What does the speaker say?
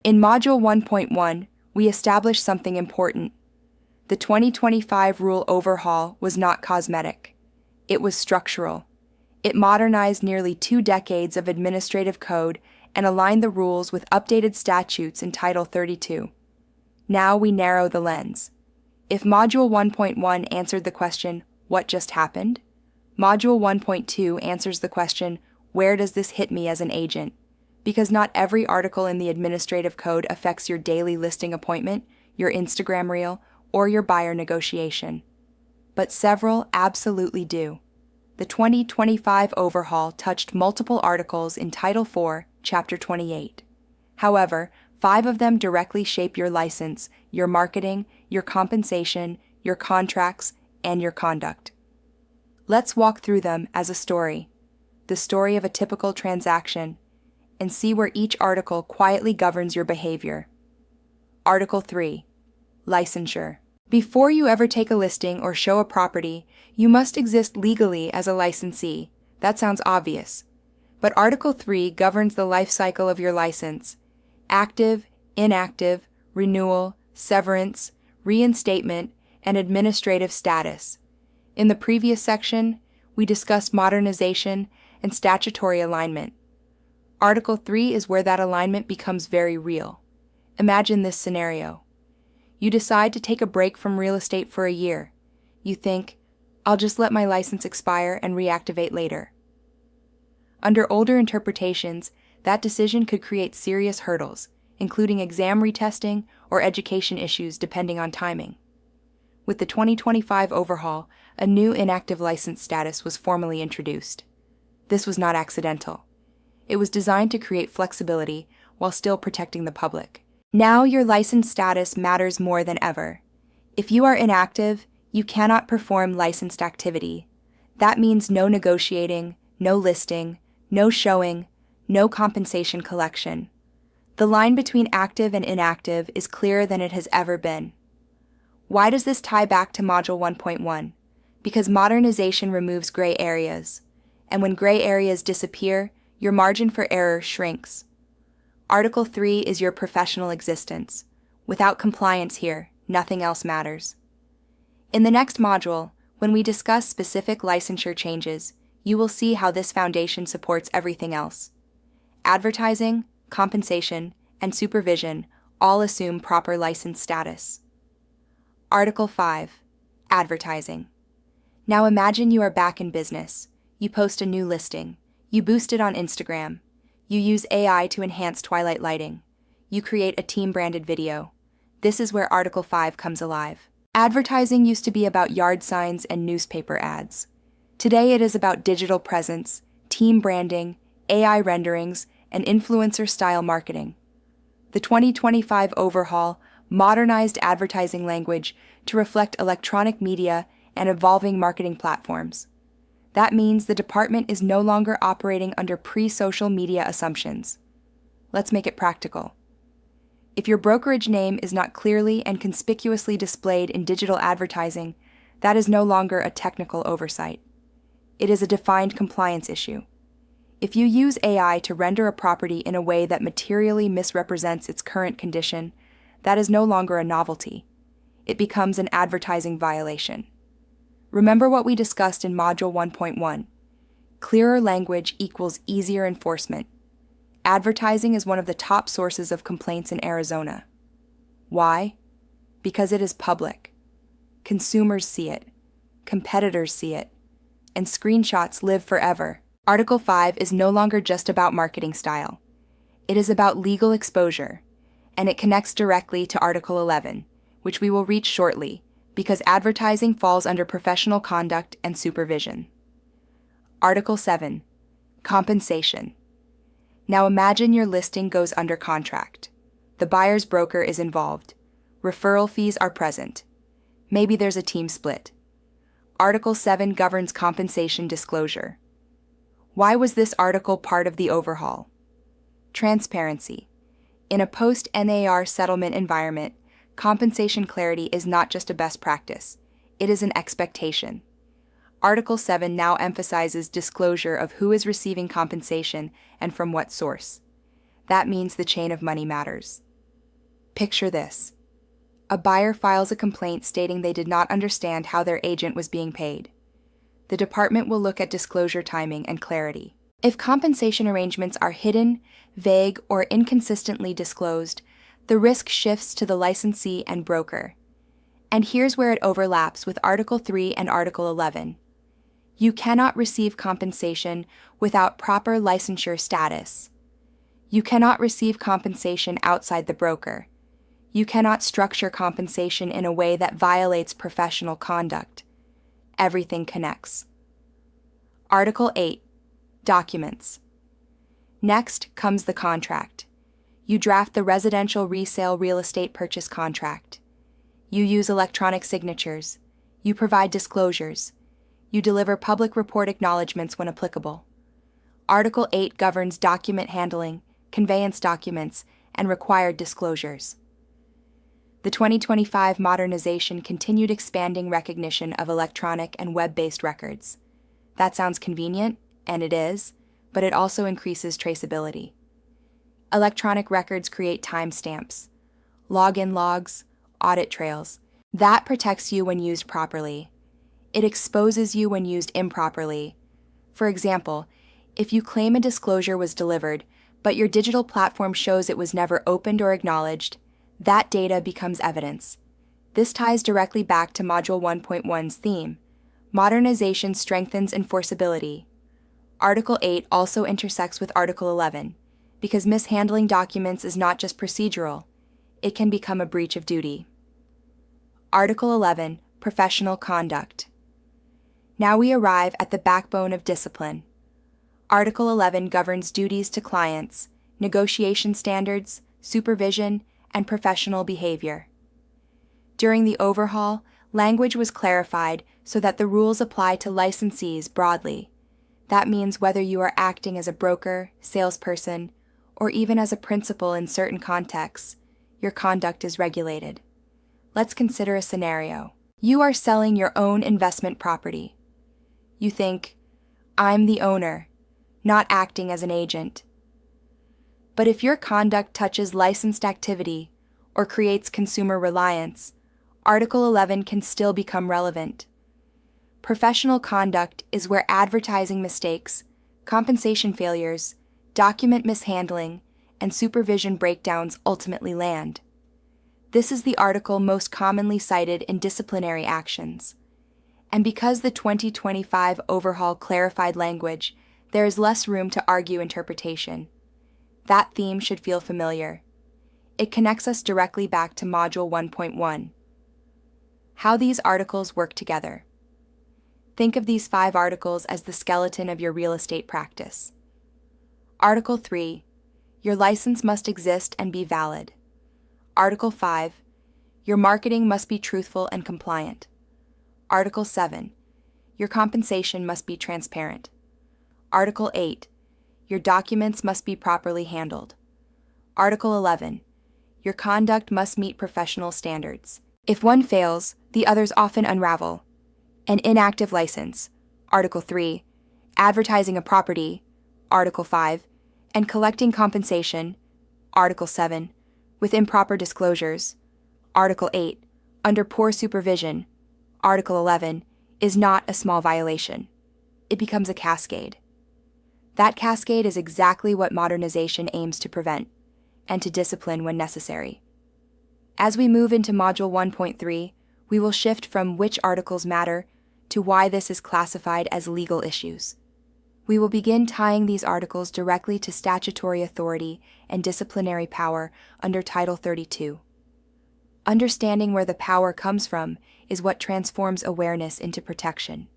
In Module 1.1, we established something important. The 2025 rule overhaul was not cosmetic. It was structural. It modernized nearly 2 decades of administrative code and aligned the rules with updated statutes in Title 32. Now we narrow the lens. If Module 1.1 answered the question, "What just happened?" Module 1.2 answers the question, "Where does this hit me as an agent?" Because not every article in the administrative code affects your daily listing appointment, your Instagram reel, or your buyer negotiation. But several absolutely do. The 2025 overhaul touched multiple articles in Title 4, Chapter 28. However, 5 of them directly shape your license, your marketing, your compensation, your contracts, and your conduct. Let's walk through them as a story, the story of a typical transaction, and see where each article quietly governs your behavior. Article 3. Licensure. Before you ever take a listing or show a property, you must exist legally as a licensee. That sounds obvious. But Article 3 governs the life cycle of your license: active, inactive, renewal, severance, reinstatement, and administrative status. In the previous section, we discussed modernization and statutory alignment. Article 3 is where that alignment becomes very real. Imagine this scenario. You decide to take a break from real estate for a year. You think, "I'll just let my license expire and reactivate later." Under older interpretations, that decision could create serious hurdles, including exam retesting or education issues depending on timing. With the 2025 overhaul, a new inactive license status was formally introduced. This was not accidental. It was designed to create flexibility while still protecting the public. Now your license status matters more than ever. If you are inactive, you cannot perform licensed activity. That means no negotiating, no listing, no showing, no compensation collection. The line between active and inactive is clearer than it has ever been. Why does this tie back to Module 1.1? Because modernization removes gray areas, and when gray areas disappear, your margin for error shrinks. Article 3 is your professional existence. Without compliance here, nothing else matters. In the next module, when we discuss specific licensure changes, you will see how this foundation supports everything else. Advertising, compensation, and supervision all assume proper license status. Article 5. Advertising. Now imagine you are back in business. You post a new listing. You boost it on Instagram. You use AI to enhance twilight lighting. You create a team-branded video. This is where Article 5 comes alive. Advertising used to be about yard signs and newspaper ads. Today it is about digital presence, team branding, AI renderings, and influencer-style marketing. The 2025 overhaul modernized advertising language to reflect electronic media and evolving marketing platforms. That means the department is no longer operating under pre-social media assumptions. Let's make it practical. If your brokerage name is not clearly and conspicuously displayed in digital advertising, that is no longer a technical oversight. It is a defined compliance issue. If you use AI to render a property in a way that materially misrepresents its current condition, that is no longer a novelty. It becomes an advertising violation. Remember what we discussed in Module 1.1. Clearer language equals easier enforcement. Advertising is one of the top sources of complaints in Arizona. Why? Because it is public. Consumers see it. Competitors see it. And screenshots live forever. Article 5 is no longer just about marketing style. It is about legal exposure, and it connects directly to Article 11, which we will reach shortly, because advertising falls under professional conduct and supervision. Article 7. Compensation. Now imagine your listing goes under contract. The buyer's broker is involved. Referral fees are present. Maybe there's a team split. Article 7 governs compensation disclosure. Why was this article part of the overhaul? Transparency. In a post-NAR settlement environment, compensation clarity is not just a best practice, it is an expectation. Article 7 now emphasizes disclosure of who is receiving compensation and from what source. That means the chain of money matters. Picture this. A buyer files a complaint stating they did not understand how their agent was being paid. The department will look at disclosure timing and clarity. If compensation arrangements are hidden, vague, or inconsistently disclosed, the risk shifts to the licensee and broker. And here's where it overlaps with Article 3 and Article 11. You cannot receive compensation without proper licensure status. You cannot receive compensation outside the broker. You cannot structure compensation in a way that violates professional conduct. Everything connects. Article 8. Documents. Next comes the contract. You draft the residential resale real estate purchase contract. You use electronic signatures. You provide disclosures. You deliver public report acknowledgments when applicable. Article 8 governs document handling, conveyance documents, and required disclosures. The 2025 modernization continued expanding recognition of electronic and web-based records. That sounds convenient, and it is, but it also increases traceability. Electronic records create timestamps, login logs, audit trails. That protects you when used properly. It exposes you when used improperly. For example, if you claim a disclosure was delivered, but your digital platform shows it was never opened or acknowledged, that data becomes evidence. This ties directly back to Module 1.1's theme. Modernization strengthens enforceability. Article 8 also intersects with Article 11, because mishandling documents is not just procedural, it can become a breach of duty. Article 11, Professional Conduct. Now we arrive at the backbone of discipline. Article 11 governs duties to clients, negotiation standards, supervision, and professional behavior. During the overhaul, language was clarified so that the rules apply to licensees broadly. That means whether you are acting as a broker, salesperson, or even as a principal in certain contexts, your conduct is regulated. Let's consider a scenario. You are selling your own investment property. You think, I'm the owner, not acting as an agent. But if your conduct touches licensed activity or creates consumer reliance, Article 11 can still become relevant. Professional conduct is where advertising mistakes, compensation failures, document mishandling, and supervision breakdowns ultimately land. This is the article most commonly cited in disciplinary actions. And because the 2025 overhaul clarified language, there is less room to argue interpretation. That theme should feel familiar. It connects us directly back to Module 1.1. How these articles work together. Think of these 5 articles as the skeleton of your real estate practice. Article 3. Your license must exist and be valid. Article 5. Your marketing must be truthful and compliant. Article 7. Your compensation must be transparent. Article 8. Your documents must be properly handled. Article 11. Your conduct must meet professional standards. If one fails, the others often unravel. An inactive license, Article 3, advertising a property, Article 5, and collecting compensation, Article 7, with improper disclosures, Article 8, under poor supervision, Article 11, is not a small violation. It becomes a cascade. That cascade is exactly what modernization aims to prevent, and to discipline when necessary. As we move into Module 1.3, we will shift from which articles matter to why this is classified as legal issues. We will begin tying these articles directly to statutory authority and disciplinary power under Title 32. Understanding where the power comes from is what transforms awareness into protection.